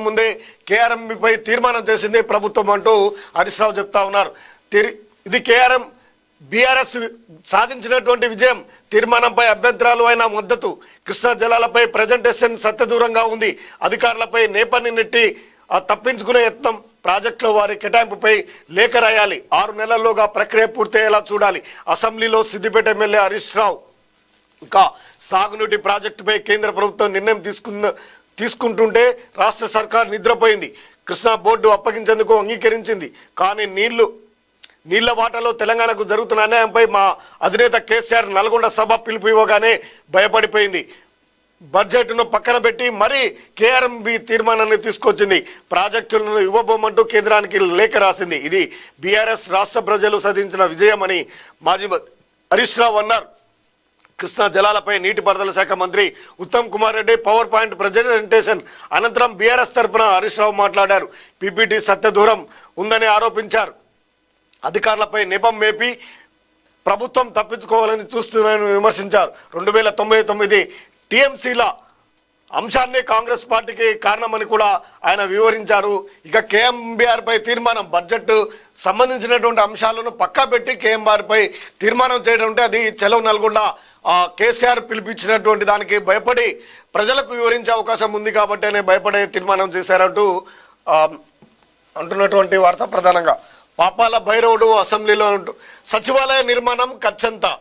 ముందే కేఆర్ఎంపై తీర్మానం చేసింది ప్రభుత్వం అంటూ హరీష్ రావు చెప్తా ఉన్నారు. ఇది కేఆర్ఎం బీఆర్ఎస్ సాధించినటువంటి విజయం. తీర్మానంపై అభ్యంతరాలు అయిన మద్దతు. కృష్ణా జలాలపై ప్రజెంటేషన్ సత్యదూరంగా ఉంది. అధికారులపై నేపాన్ని నెట్టి తప్పించుకునే యత్నం. ప్రాజెక్టులో వారి కేటాయింపుపై లేఖ రాయాలి. 6 నెలల్లోగా ప్రక్రియ పూర్తయ్యేలా చూడాలి. అసెంబ్లీలో సిద్దిపేట ఎమ్మెల్యే హరీష్ రావు ఇంకా సాగునీటి ప్రాజెక్టుపై కేంద్ర ప్రభుత్వం నిర్ణయం తీసుకుంటుంటే రాష్ట్ర సర్కార్ నిద్రపోయింది. కృష్ణా బోర్డు అప్పగించేందుకు అంగీకరించింది. కానీ నీళ్ల వాటాలో తెలంగాణకు జరుగుతున్న అన్యాయంపై మా అధినేత కేసీఆర్ నల్గొండ సభ పిలుపు ఇవ్వగానే భయపడిపోయింది. బడ్జెట్ను పక్కన పెట్టి మరీ కేఆర్ఎంబి తీర్మానాన్ని తీసుకొచ్చింది. ప్రాజెక్టులను ఇవ్వబోమంటూ కేంద్రానికి లేఖ రాసింది. ఇది బీఆర్ఎస్ రాష్ట్ర ప్రజలు సాధించిన విజయమని మాజీ హరీష్ రావు అన్నారు. కృష్ణా జలాలపై నీటిపారుదల శాఖ మంత్రి Uttam Kumar Reddy power point presentation అనంతరం బీఆర్ఎస్ తరఫున హరీష్ రావు మాట్లాడారు. పీపీటీ సత్యదూరం ఉందని ఆరోపించారు. అధికారులపై నెపం మేపి ప్రభుత్వం తప్పించుకోవాలని చూస్తుందని విమర్శించారు. 2099 టీఎంసీల అంశాన్ని కాంగ్రెస్ పార్టీకి కారణమని కూడా ఆయన వివరించారు. ఇక కేఎంబీఆర్పై తీర్మానం, బడ్జెట్ సంబంధించినటువంటి అంశాలను పక్కా పెట్టి కేఎంఆర్పై తీర్మానం చేయడం అంటే అది చలో నల్గొండ కేసీఆర్ పిలిపించినటువంటి దానికి భయపడి ప్రజలకు వివరించే అవకాశం ఉంది కాబట్టినే భయపడే తీర్మానం చేశారంటూ అంటున్నటువంటి వార్త ప్రధానంగా. పాపాల భైరవుడు అసెంబ్లీలో సచివాలయ నిర్మాణం ఖర్చంతా